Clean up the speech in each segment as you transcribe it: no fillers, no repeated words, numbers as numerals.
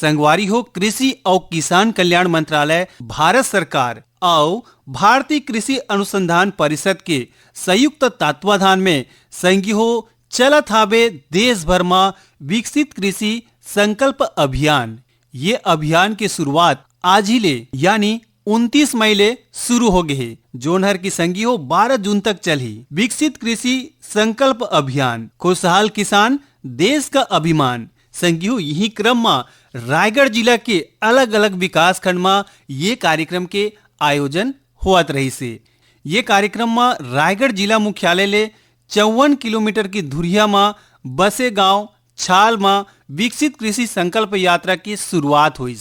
संगवारी हो कृषि और किसान कल्याण मंत्रालय भारत सरकार और भारतीय कृषि अनुसंधान परिषद के संयुक्त तत्वाधान में संगी हो चलत हावे देश भर में विकसित कृषि संकल्प अभियान। ये अभियान की शुरुआत आज ही ले यानी 29 मई ले शुरू हो गए, जोनहर की संगी हो 12 जून तक चली। विकसित कृषि संकल्प अभियान, खुशहाल किसान देश का अभिमान। संगी हो यही क्रम में रायगढ़ जिला के अलग अलग विकास खंड में ये कार्यक्रम के आयोजन होत रही से। ये कार्यक्रम में रायगढ़ जिला मुख्यालय ले 54 किलोमीटर की धुरिया में बसे गांव छाल में विकसित कृषि संकल्प यात्रा की शुरुआत हुई।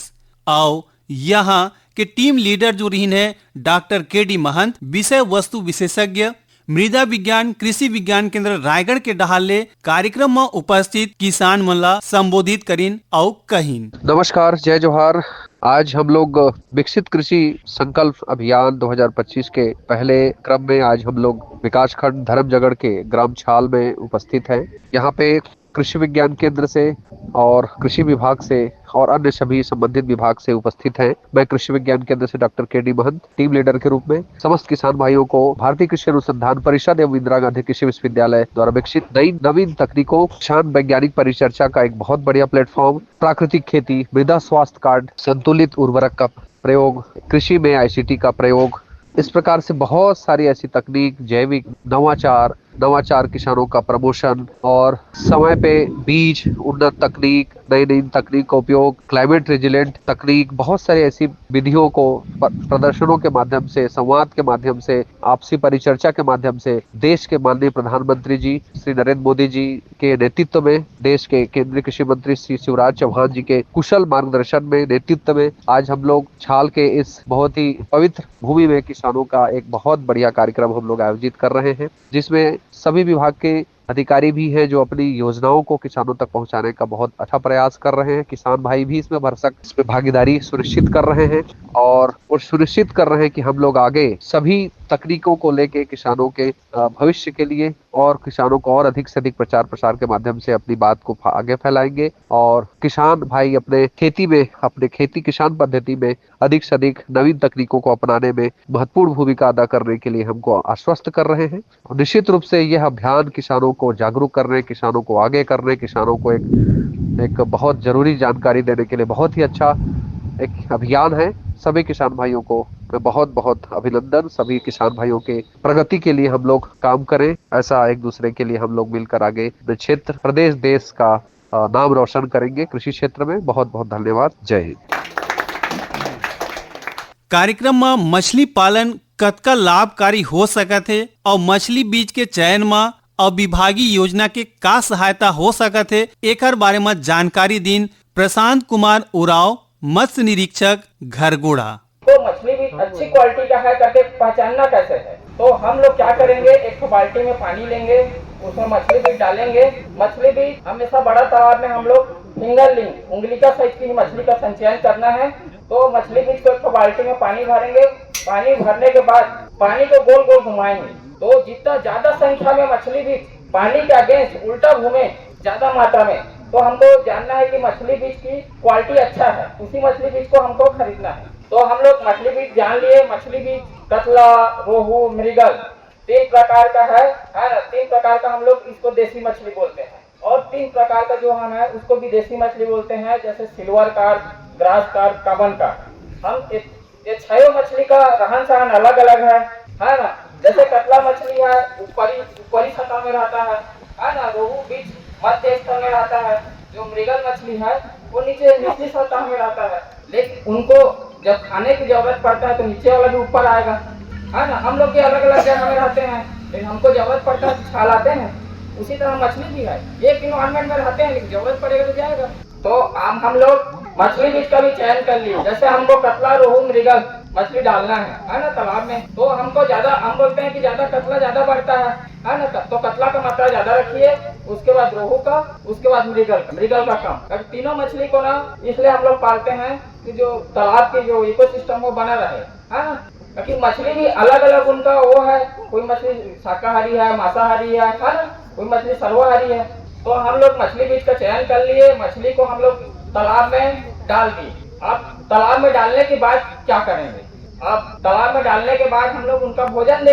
आओ यहाँ के टीम लीडर जो रही है डॉक्टर के.डी. महंत, विषय वस्तु विशेषज्ञ, मृदा विज्ञान कृषि विज्ञान केंद्र रायगढ़ के डहाले कार्यक्रम में उपस्थित किसान मन ला संबोधित करीन और कहीन। नमस्कार, जय जोहार। आज हम लोग विकसित कृषि संकल्प अभियान 2025 के पहले क्रम में आज हम लोग विकास खंड धर्मजगड़ के ग्राम छाल में उपस्थित हैं। यहाँ पे कृषि विज्ञान केंद्र से और कृषि विभाग से और अन्य सभी संबंधित विभाग से उपस्थित हैं। मैं कृषि विज्ञान केंद्र से डॉक्टर के.डी. महंत टीम लीडर के रूप में समस्त किसान भाइयों को भारतीय कृषि अनुसंधान परिषद एवं इंदिरा गांधी कृषि विश्वविद्यालय द्वारा विकसित नवीन तकनीकों, किसान वैज्ञानिक परिचर्चा का एक बहुत बढ़िया प्लेटफॉर्म, प्राकृतिक खेती, मृदा स्वास्थ्य कार्ड, संतुलित उर्वरक का प्रयोग, कृषि में ICT का प्रयोग, इस प्रकार से बहुत सारी ऐसी तकनीक, जैविक नवाचार किसानों का प्रमोशन और समय पे बीज, उन्नत तकनीक, नई तकनीक का उपयोग, क्लाइमेट रेजिलेंट तकनीक, बहुत सारी ऐसी विधियों को प्रदर्शनों के माध्यम से, संवाद के माध्यम से, आपसी परिचर्चा के माध्यम से देश के माननीय प्रधानमंत्री जी श्री नरेंद्र मोदी जी के नेतृत्व में, देश के केंद्रीय कृषि मंत्री श्री शिवराज चौहान जी के कुशल मार्गदर्शन में, नेतृत्व में आज हम लोग छाल के इस बहुत ही पवित्र भूमि में किसानों का एक बहुत बढ़िया कार्यक्रम हम लोग आयोजित कर रहे हैं, जिसमें सभी विभाग के अधिकारी भी हैं जो अपनी योजनाओं को किसानों तक पहुंचाने का बहुत अच्छा प्रयास कर रहे हैं। किसान भाई भी इसमें भरसक इसमें भागीदारी सुनिश्चित कर रहे हैं और वो सुनिश्चित कर रहे हैं कि हम लोग आगे सभी तकनीकों को लेके किसानों के भविष्य के लिए और किसानों को और अधिक से अधिक प्रचार प्रसार के माध्यम से अपनी बात को आगे फैलाएंगे और किसान भाई अपने खेती किसान पद्धति में अधिक से अधिक नवीन तकनीकों को अपनाने में महत्वपूर्ण भूमिका अदा करने के लिए हमको आश्वस्त कर रहे हैं। और निश्चित रूप से यह अभियान किसानों को जागरूक करने, किसानों को आगे करने, किसानों को एक बहुत जरूरी जानकारी देने के लिए बहुत ही अच्छा एक अभियान है। सभी किसान भाइयों को मैं बहुत बहुत अभिनंदन। सभी किसान भाइयों के प्रगति के लिए हम लोग काम करें, ऐसा एक दूसरे के लिए हम लोग मिलकर आगे क्षेत्र, प्रदेश, देश का नाम रोशन करेंगे कृषि क्षेत्र में। बहुत बहुत धन्यवाद। जय हिंद। कार्यक्रम में मछली पालन कतका लाभकारी हो सकत है और मछली बीज के चयन में और विभागीय योजना के का सहायता हो सकत है, एकर बारे में जानकारी दिन प्रशांत कुमार उराव, मत्स्य निरीक्षक घरगोड़ा। तो मछली भी अच्छी क्वालिटी का है करके पहचानना कैसे है? तो हम लोग क्या करेंगे, एक बाल्टी में पानी लेंगे, उसमें मछली बीज डालेंगे। मछली बीज हमेशा बड़ा तालाब में हम लोग फिंगरलिंग उंगली का साइज की मछली का संचयन करना है। तो मछली बीज को एक बाल्टी में पानी भरेंगे। पानी भरने के बाद पानी को गोल गोल घुमाएंगे। तो जितना ज्यादा संख्या में मछली बीज पानी के अगेंस्ट उल्टा घूमे ज्यादा मात्रा में, तो हमको जानना है कि मछली बीज की क्वालिटी अच्छा है, उसी मछली बीज को हमको खरीदना है। तो हम लोग मछली बीज जान लिए, मछली बीज कतला, रोहू, मृगल 3 प्रकार का है ना। 3 प्रकार का हम लोग इसको देसी मछली बोलते हैं और 3 प्रकार का जो हम है उसको विदेशी मछली बोलते हैं, जैसे silver carp, grass carp, Cubbon carp. हम ये 6 मछली का रहन सहन अलग अलग है ना। जैसे कतला मछली है ऊपरी सतह में रहता है ना। रोहू बीच मध्य स्तर में रहता है। जो मृगल मछली है वो निचली सतह में रहता है, लेकिन उनको जब खाने की जरूरत पड़ता है तो नीचे वाला भी ऊपर आएगा है ना। हम लोग के अलग अलग जगह में रहते हैं, लेकिन हमको जरूरत पड़ता है छाल आते हैं। उसी तरह मछली भी है, एक इन्वायरमेंट में रहते हैं, लेकिन जरूरत पड़ेगा तो जाएगा। तो हम लोग मछली बीज का भी चयन कर लिए। जैसे हमको कतला, रोहू, मृगल मछली डालना है ना तालाब में, तो हमको ज्यादा, हम बोलते हैं कि ज्यादा कतला ज्यादा बढ़ता है ना। तो कतला का मात्रा ज्यादा रखिए, उसके बाद रोहू का, उसके बाद मृगल का कम। तीनों मछली को ना इसलिए हम लोग पालते हैं कि जो तालाब के जो इकोसिस्टम वो बना रहे है ना। क्योंकि मछली भी अलग अलग उनका वो है, कोई मछली शाकाहारी है, मांसाहारी है ना, कोई मछली सर्वाहारी है। तो हम लोग मछली बीज का चयन कर लिए। मछली को हम लोग तालाब में डाल दी। अब तालाब में डालने के बाद क्या करेंगे? अब तालाब में डालने के बाद हम लोग उनका भोजन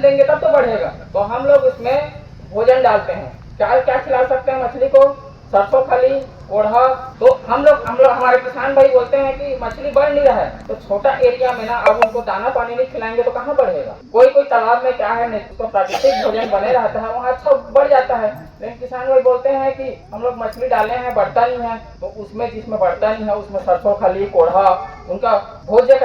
देंगे तब तो बढ़ेगा। तो हम लोग उसमें भोजन डालते हैं। क्या क्या खिला सकते हैं मछली को? सरसों खली, ओढ़ा। तो हम लोग हमारे किसान भाई बोलते हैं कि मछली बढ़ नहीं रहा है, तो छोटा एरिया में ना अब उनको दाना पानी नहीं खिलाएंगे तो कहाँ बढ़ेगा? कोई तालाब में क्या है, तो प्राकृतिक भोजन बने रहता है, वहाँ अच्छा बढ़ जाता है। लेकिन किसान भाई बोलते हैं कि हम लोग मछली डाले हैं, बढ़ता नहीं है। तो उसमें जिसमें बढ़ता नहीं है उसमें सरसों खली, कोढ़ा, उनका भोज्य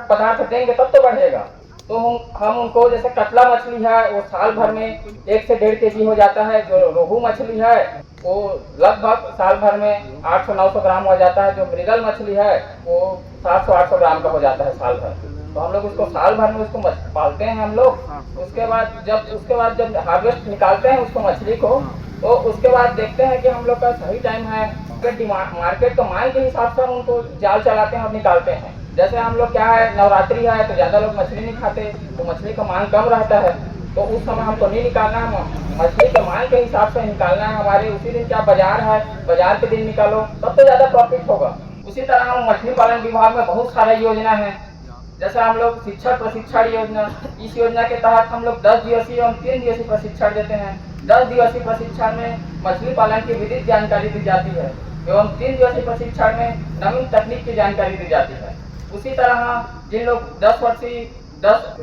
पदार्थ देंगे तब तो बढ़ेगा। तो हम उनको, जैसे कतला मछली है वो साल भर में 1 से 1.5 केजी हो जाता है। जो रोहू मछली है वो लगभग साल भर में 800-900 ग्राम हो जाता है। जो मृगल मछली है वो 700-800 ग्राम का हो जाता है साल भर। तो हम लोग उसको साल भर में उसको पालते हैं हम लोग। उसके बाद जब हार्वेस्ट निकालते हैं उसको मछली को, तो उसके बाद देखते हैं कि हम लोग का सही टाइम है। मार्केट का मांग के हिसाब से हम उनको जाल चलाते हैं और निकालते हैं। जैसे हम लोग क्या है, नवरात्रि है तो ज़्यादा लोग मछली नहीं खाते, तो मछली का मांग कम रहता है, तो उस समय हमको नहीं निकालना है। मछली के मांग के हिसाब से निकालना है। हमारे उसी दिन क्या बाजार है, बाजार के दिन निकालो तब तो ज़्यादा प्रॉफिट होगा। उसी तरह हम मछली पालन विभाग में बहुत सारे योजना है। जैसे हम लोग शिक्षक प्रशिक्षण योजना, इस योजना के तहत हम लोग 10 दिवसीय एवं 3 दिवसीय प्रशिक्षण देते हैं। 10 दिवसीय प्रशिक्षण में मछली पालन की विधिक जानकारी दी जाती है एवं 3 दिवसीय प्रशिक्षण में नवीन तकनीक की जानकारी दी जाती है। उसी तरह जिन लोग 10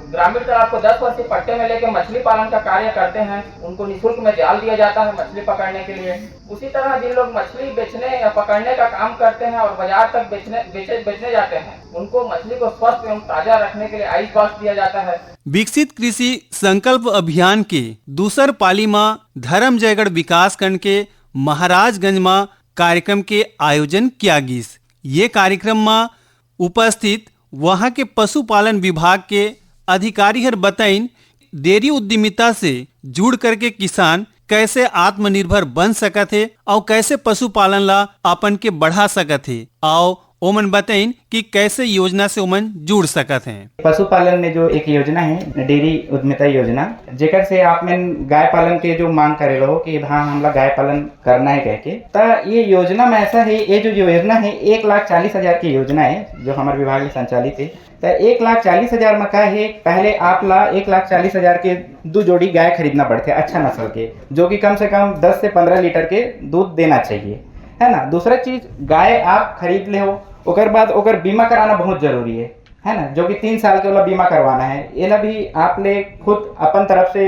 ग्रामीण तालाब को 10 वर्षीय पट्टे में लेकर मछली पालन का कार्य करते हैं, उनको निःशुल्क में जाल दिया जाता है मछली पकड़ने के लिए। उसी तरह जिन लोग मछली बेचने या पकड़ने का काम करते हैं और बाजार तक बेचने जाते हैं, उनको मछली को स्वस्थ एवं ताजा रखने के लिए आइस बॉक्स दिया जाता है। विकसित कृषि संकल्प अभियान के दूसर पाली में धर्म जयगढ़ विकास खंड के महाराजगंज में कार्यक्रम के आयोजन किया गीस। ये कार्यक्रम में उपस्थित वहां के पशुपालन विभाग के अधिकारी हर बताइन डेयरी उद्यमिता से जुड़ करके किसान कैसे आत्मनिर्भर बन सकत है और कैसे पशुपालन ला अपन के बढ़ा सकत है, और ओमन बताइन कि कैसे योजना से ओमन जुड़ सकत हैं। पशुपालन में जो एक योजना है डेयरी उद्यमिता योजना, जेकर से आप में गाय पालन के जो मांग करे रहो कि हाँ हमला गाय पालन करना है कह के, तो ये योजना में ऐसा है, ये जो योजना है 1,40,000 की योजना है जो हमारे विभाग में संचालित है। तो 1,40,000 में का है, पहले आप ला 1,40,000 के 2 जोड़ी गाय खरीदना पड़ते अच्छा नस्ल के, जो कि कम से कम 10 से 15 लीटर के दूध देना चाहिए, है ना। दूसरा चीज, गाय आप खरीद ले हो ओकर बाद ओकर बीमा कराना बहुत जरूरी है ना, जो कि 3 साल के वाला बीमा करवाना है। ये भी आप ले खुद अपन तरफ से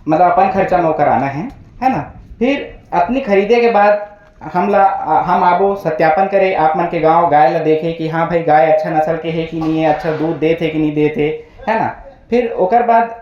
मतलब अपन खर्चा में कराना है ना। फिर अपनी खरीदे के बाद हम आबो सत्यापन करे आप मन के गांव गाय ला देखे कि हाँ भाई गाय अच्छा नस्ल के है कि नहीं है, अच्छा दूध देते कि नहीं देते, है ना। फिर ओकर बाद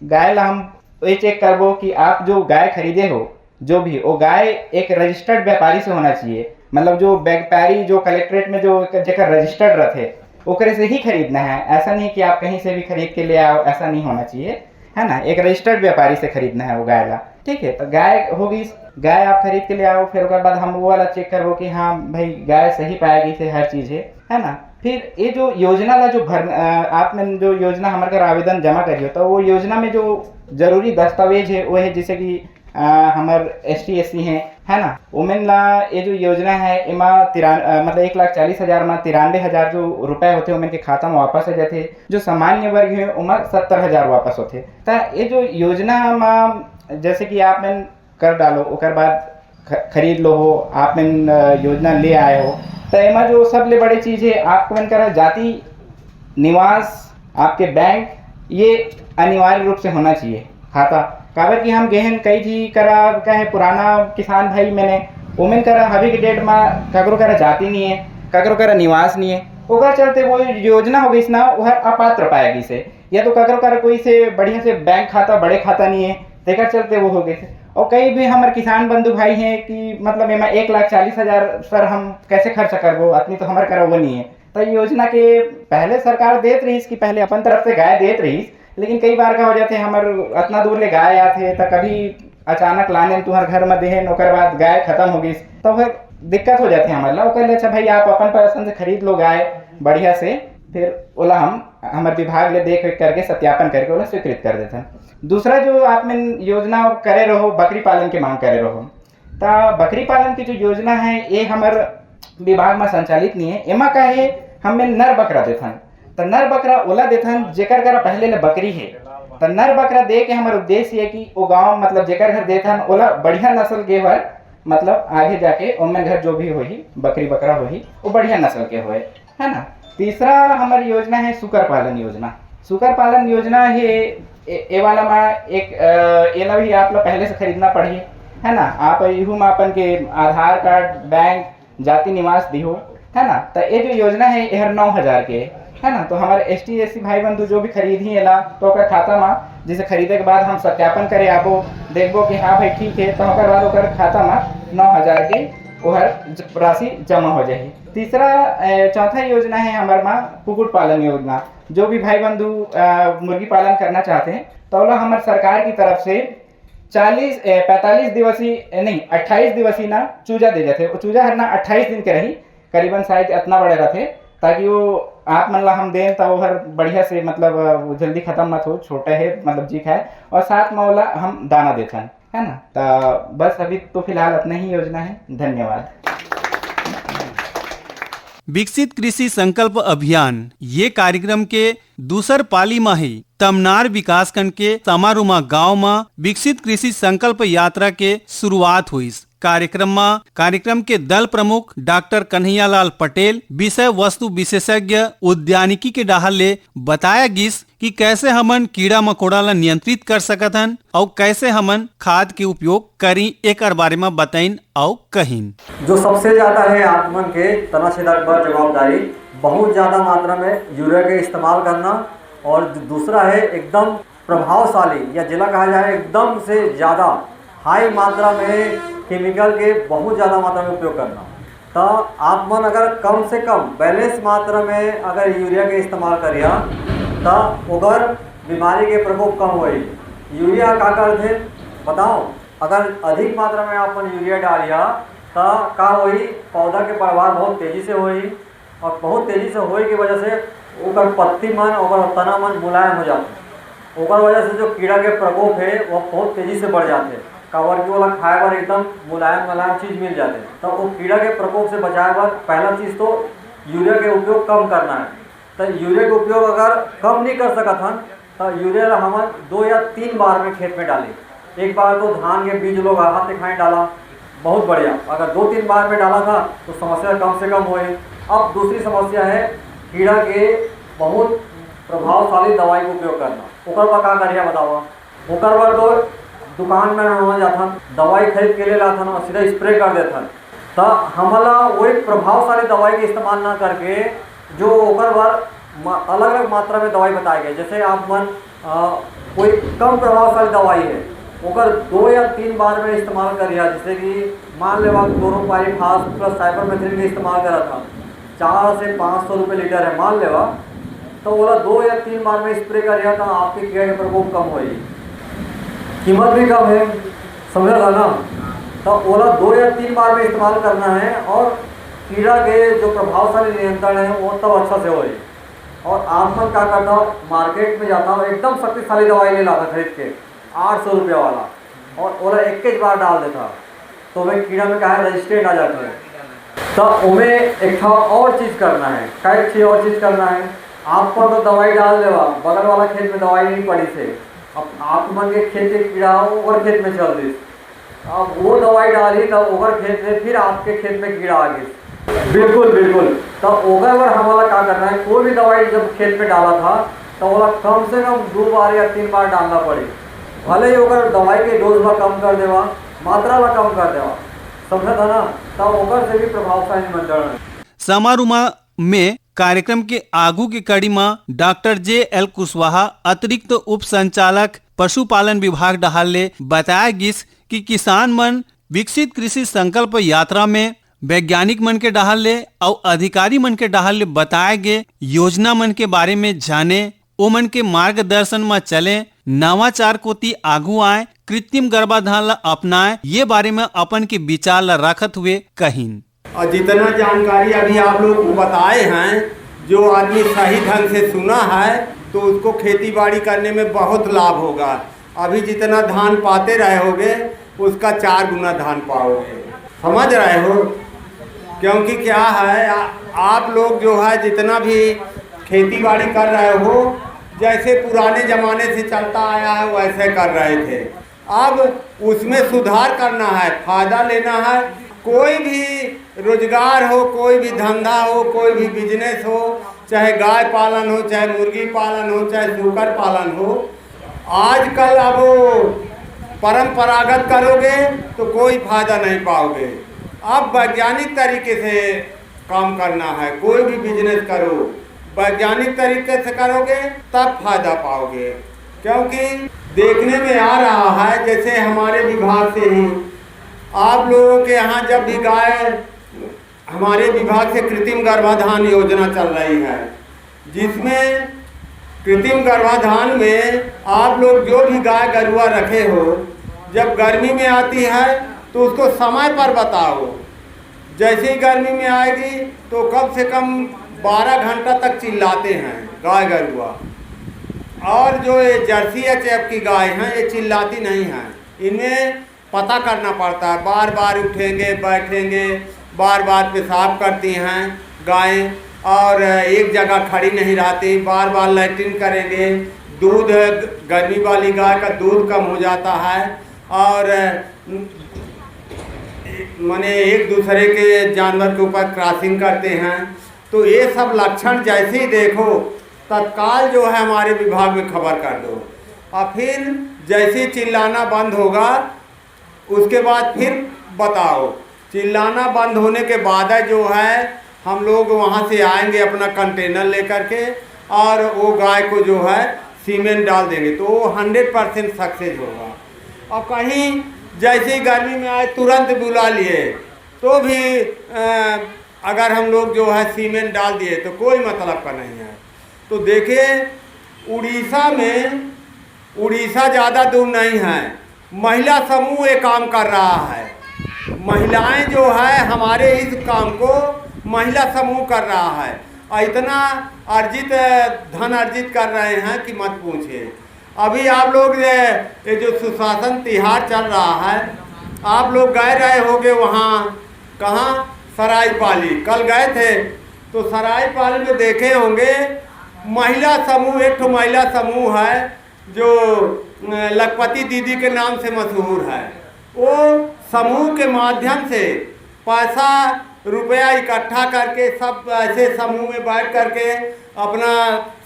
गाय ला हम ये चेक करबो कि आप जो गाय खरीदे हो जो भी वो गाय एक रजिस्टर्ड व्यापारी से होना चाहिए, मतलब जो व्यापारी जो कलेक्ट्रेट में जो जेकर रजिस्टर्ड रहते ओकरे से ही खरीदना है। ऐसा नहीं कि आप कहीं से भी खरीद के ले आओ, ऐसा नहीं होना चाहिए, है ना। एक रजिस्टर्ड व्यापारी से खरीदना है वो गाय ला, ठीक है। तो गाय होगी, गाय आप खरीद के ले आओ, फिर उसके बाद हम वो वाला चेक करो कि हाँ भाई गाय सही पाएगी से हर चीज़ है ना। फिर ये जो योजना ला जो आपने जो योजना हमारे घर आवेदन जमा करियो, तो वो योजना में जो जरूरी दस्तावेज है वो है जैसे कि हमार ST SC है ना, वुमेन ला ये जो योजना है इमा मतलब 1,40,000 में 93,000 जो रुपए होते वुमेन के खाता में वापस आ जाते। जो सामान्य वर्ग है उमर 70,000 वापस होते। तो ये जो योजना में जैसे कि आप में कर डालो ओकर बाद खरीद लो हो, आप में योजना ले आए हो, तो इमा जो सबले बड़ी चीज़ है आपको मन करा जाति निवास आपके बैंक ये अनिवार्य रूप से होना चाहिए खाता। काबर कि हम गहन कई जी करा क्या है पुराना किसान भाई मैंने वोमेन करा अभी के डेट में ककरो करा जाति नहीं है, ककरो करा निवास नहीं है, ओकर चलते वो योजना हो गई ना वह अपात्र पाएगी से, या तो ककरो करा कोई से बढ़िया से बैंक खाता बड़े खाता नहीं है तेकर चलते वो हो गए थे। और कई भी हमारे किसान बंधु भाई हैं कि मतलब मैं 1,40,000 सर हम कैसे खर्च करबो, अपनी तो हमारे करा वो नहीं है। तो योजना के पहले सरकार देत रही कि पहले अपन तरफ से गाय देत रही, लेकिन कई बार का हो जाते हमारे इतना दूर ले गाय आते तो कभी अचानक लाने तुम्हारे घर में देहे ओकर बाद गाय खत्म हो गई तो फिर दिक्कत हो जाती है हमारे ला। ओकर अच्छा भाई आप अपन पसंद से खरीद लो गाय बढ़िया से, फिर ओला हम हमारे विभाग ले देख करके सत्यापन करके ओला स्वीकृत कर देते हैं। दूसरा जो आप में योजना करे रहो बकरी पालन की मांग करे रहो, तो बकरी पालन की जो योजना है ये हमारे विभाग में संचालित नहीं है। एमा का है हमें नर बकरा देथन, तो नर बकरा ओला देथन जेकर घर पहले ले बकरी है, तो नर बकरा दे के हमारा उद्देश्य है कि वो गांव मतलब जेकर घर देथन ओला बढ़िया नस्ल के बर, मतलब आगे जाके उनमें घर जो भी होही बकरी बकरा होही वो बढ़िया नस्ल के होए, है ना। तीसरा हमारी योजना है सुकर पालन योजना। सुकर पालन योजना है ये वाला में एक एला भी आप लोग पहले से खरीदना पड़िए, है ना। आप इहू में अपन के आधार कार्ड, बैंक, जाति निवास दिहो, है ना। तो ये जो योजना है यह 9,000 के है ना। तो हमारे ST SC भाई बंधु जो भी खरीद ही एला तो ओकर खाता में जैसे खरीदे के बाद हम सत्यापन करे आबो देखबो कि हाँ भाई ठीक है, तो ओकर बाद ओकर खाता में 9,000 के वह राशि जमा हो जाए। तीसरा चौथा योजना है हमारे में कुक्कुट पालन योजना। जो भी भाई बंधु मुर्गी पालन करना चाहते हैं तो हमारे सरकार की तरफ से 45 दिवसीय नहीं 28 दिवसीय ना चूजा दे जाते। चूजा हर ना 28 दिन के रही, करीबन शायद इतना बड़े रहते, ताकि वो आप मन ला हम दें तो हर बढ़िया से मतलब जल्दी खत्म मत हो, छोटे है मतलब जी खाए, और साथ में वाला हम दाना देते हैं, है ना। तो बस अभी तो फिलहाल इतना ही योजना है। धन्यवाद। विकसित कृषि संकल्प अभियान ये कार्यक्रम के दूसर पाली में ही तमनार विकास खंड के समारुमा गांव में विकसित कृषि संकल्प यात्रा के शुरुआत हुई। कार्यक्रम के दल प्रमुख डॉक्टर कन्हैयालाल पटेल विषय वस्तु विशेषज्ञ उद्यानिकी के डाहर ले बताया गिस कि कैसे हमन कीड़ा मकोड़ा ला नियंत्रित कर सकत हन और कैसे हमन खाद के उपयोग करी, एक बारे में बताइन और कहिन। जो सबसे ज्यादा है आत्मन के तनाछेदक पर जवाबदारी बहुत ज्यादा मात्रा में यूरिया के इस्तेमाल करना, और दूसरा है एकदम प्रभावशाली या जिला कहा जाए एकदम से ज़्यादा हाई मात्रा में केमिकल के बहुत ज़्यादा मात्रा में उपयोग करना। तो आप मन अगर कम से कम बैलेंस मात्रा में अगर यूरिया के इस्तेमाल करिए तो उगर बीमारी के प्रकोप कम होई। यूरिया का करते बताओ, अगर अधिक मात्रा में आप यूरिया डालिए तो का होई, पौधा के पैदावार बहुत तेज़ी से होई, और बहुत तेज़ी से होए की वजह से ओकर पत्ती मन और तना मन मुलायम हो जाते। ओकर वजह से जो कीड़ा के प्रकोप है वो बहुत तेज़ी से बढ़ जाते हैं। काबर की वाला खाए पर एकदम मुलायम चीज़ मिल जाते हैं। तो वो कीड़ा के प्रकोप से बचाए पर पहला चीज़ तो यूरिया के उपयोग कम करना है। तो यूरिया के उपयोग अगर कम नहीं कर सकत हन तो यूरिया हम 2 या 3 बार में खेत में डालें। एक बार तो धान के बीज लोग हाथ दिखाएँ डाला, बहुत बढ़िया। अगर 2-3 बार में डाला था तो समस्या कम से कम हुई। अब दूसरी समस्या है कीड़ा के बहुत प्रभावशाली दवाई का उपयोग करना। ओकर पर का करिए बताओ। ओकर पर तो दुकान में हो जाता दवाई खरीद के ले लाता और सीधा स्प्रे कर देता। तो हमला वही प्रभावशाली दवाई के इस्तेमाल ना करके जो ओकर पर अलग अलग मात्रा में दवाई बताई गई, जैसे आप मन कोई कम प्रभावशाली दवाई है ओकर 2 या 3 बार में इस्तेमाल करिए। जैसे कि मान लेवा क्लोरोपाइरीफास प्लस साइपरमेथ्रिन के इस्तेमाल करा था, 400 से 500 रुपये लीटर है मान लेवा, तो बोला 2 या 3 बार में स्प्रे करिए तो आपके कीड़े के प्रकोप कम होगी, कीमत भी कम है, समझ ना। तो ओला 2 या 3 बार में इस्तेमाल करना है और कीड़ा के जो प्रभावशाली नियंत्रण है वो तब अच्छा से होए। और आप मन क्या करता हो, मार्केट में जाता हो एकदम शक्तिशाली दवाई ले लाता खरीद के 800 रुपये वाला, और ओला 21 बार डाल देता, तो वह कीड़ा में क्या है रजिस्टेंट आ जाता है। तो उन्हें एक और चीज़ करना है, कई चीज़ और चीज़ करना है। आपको तो दवाई डाल देवा, बगल वाला खेत में दवाई नहीं पड़ी से, अब आप मन के खेत के कीड़ा हो ओवर खेत में चल दी, अब वो दवाई डाली तब ओवर खेत में फिर आपके खेत में कीड़ा आ गई। बिल्कुल बिल्कुल। तो ओवर पर हमारा क्या करना है, कोई भी दवाई जब खेत में डाला था तो वो कम से कम 2 बार या 3 बार डालना पड़े। भले ही अगर दवाई के डोज में कम कर देवा, मात्रा में कम कर देवा, समझा था ना, तब ओवर से भी प्रभावशाली नियंत्रण है। समारोह में कार्यक्रम के आगू की कड़ी में डॉक्टर JL कुशवाहा अतिरिक्त उप संचालक पशुपालन विभाग डहाले बताया गिस कि किसान मन विकसित कृषि संकल्प यात्रा में वैज्ञानिक मन के डहाले और अधिकारी मन के डहाले बताए गए योजना मन के बारे में जाने, ओ मन के मार्गदर्शन में चले, नवाचार कोती आगू आए, कृत्रिम गर्भाधान ला अपनाए, ये बारे में अपन के विचार ला रखत हुए कहिन। और जितना जानकारी अभी आप लोग को बताए हैं, जो आदमी सही ढंग से सुना है तो उसको खेती बाड़ी करने में बहुत लाभ होगा। अभी जितना धान पाते रहे होगे उसका 4 गुना धान पाओगे, समझ रहे हो। क्योंकि क्या है आप लोग जो है जितना भी खेती बाड़ी कर रहे हो, जैसे पुराने ज़माने से चलता आया है वैसे कर रहे थे। अब उसमें सुधार करना है, फ़ायदा लेना है। कोई भी रोजगार हो, कोई भी धंधा हो, कोई भी बिजनेस हो, चाहे गाय पालन हो, चाहे मुर्गी पालन हो, चाहे सूकर पालन हो, आजकल अब परंपरागत करोगे तो कोई फायदा नहीं पाओगे। अब वैज्ञानिक तरीके से काम करना है। कोई भी बिजनेस करो वैज्ञानिक तरीके से करोगे तब फायदा पाओगे। क्योंकि देखने में आ रहा है जैसे हमारे विभाग से ही आप लोगों के यहाँ जब भी गाय, हमारे विभाग से कृत्रिम गर्भाधान योजना चल रही है, जिसमें कृत्रिम गर्भाधान में आप लोग जो भी गाय गरुआ रखे हो, जब गर्मी में आती है तो उसको समय पर बताओ। जैसे ही गर्मी में आएगी तो कम से कम 12 घंटा तक चिल्लाते हैं गाय गरुआ। और जो ये जर्सी एचएफ की गाय हैं ये चिल्लाती नहीं हैं। इन्हें पता करना पड़ता है, बार बार उठेंगे, बैठेंगे, बार बार पेशाब करती हैं गायें और एक जगह खड़ी नहीं रहती, बार बार लैट्रिन करेंगे। दूध, गर्मी वाली गाय का दूध कम हो जाता है और माने एक दूसरे के जानवर के ऊपर क्रॉसिंग करते हैं। तो ये सब लक्षण जैसे ही देखो तत्काल जो है हमारे विभाग में खबर कर दो। और फिर जैसे चिल्लाना बंद होगा उसके बाद फिर बताओ। चिल्लाना बंद होने के बाद जो है हम लोग वहाँ से आएंगे अपना कंटेनर लेकर के और वो गाय को जो है सीमेंट डाल देंगे तो वो 100% सक्सेस होगा। और कहीं जैसे ही गर्मी में आए तुरंत बुला लिए तो भी अगर हम लोग जो है सीमेंट डाल दिए तो कोई मतलब का नहीं है। तो देखिए उड़ीसा ज़्यादा दूर नहीं है, महिला समूह ये काम कर रहा है। महिलाएं जो है हमारे इस काम को महिला समूह कर रहा है और इतना धन अर्जित कर रहे हैं कि मत पूछिए। अभी आप लोग ये जो सुशासन तिहार चल रहा है, आप लोग गए रहे होगे वहाँ, कहाँ, सरायपाली। कल गए थे तो सरायपाली में देखे होंगे महिला समूह, एक तो महिला समूह है जो लखपति दीदी के नाम से मशहूर है। वो समूह के माध्यम से पैसा रुपया इकट्ठा करके सब ऐसे समूह में बैठ करके अपना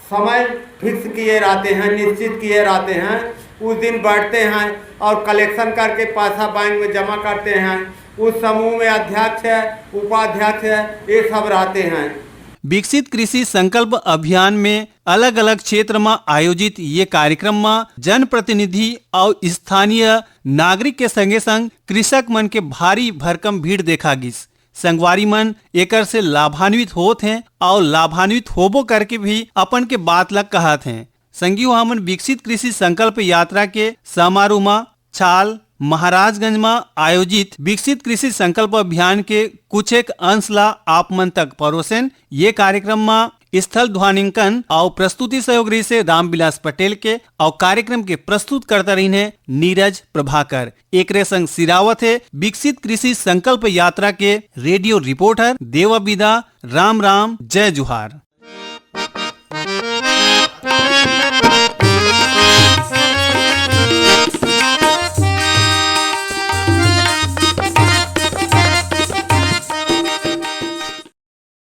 समय फिक्स किए रहते हैं, निश्चित किए रहते हैं। उस दिन बैठते हैं और कलेक्शन करके पैसा बैंक में जमा करते हैं। उस समूह में अध्यक्ष है, उपाध्यक्ष है, ये सब रहते हैं। विकसित कृषि संकल्प अभियान में अलग अलग क्षेत्र में आयोजित ये कार्यक्रम में जनप्रतिनिधि और स्थानीय नागरिक के संगे संग कृषक मन के भारी भरकम भीड़ देखा गिस। संगवारी मन एकर से लाभान्वित होत हैं और लाभान्वित होबो करके भी अपन के बात लग कहत हैं। संगी हमन विकसित कृषि संकल्प यात्रा के समारोह में छाल महाराजगंज में आयोजित विकसित कृषि संकल्प अभियान के कुछ एक अंश ला आप मन तक परोसन। ये कार्यक्रम में स्थल ध्वनिंकन और प्रस्तुति सहयोगी से रामविलास पटेल के और कार्यक्रम के प्रस्तुत करता रही नीरज प्रभाकर। एक संग सिरावत है विकसित कृषि संकल्प यात्रा के रेडियो रिपोर्टर देवा विदा। राम राम, जय जुहार।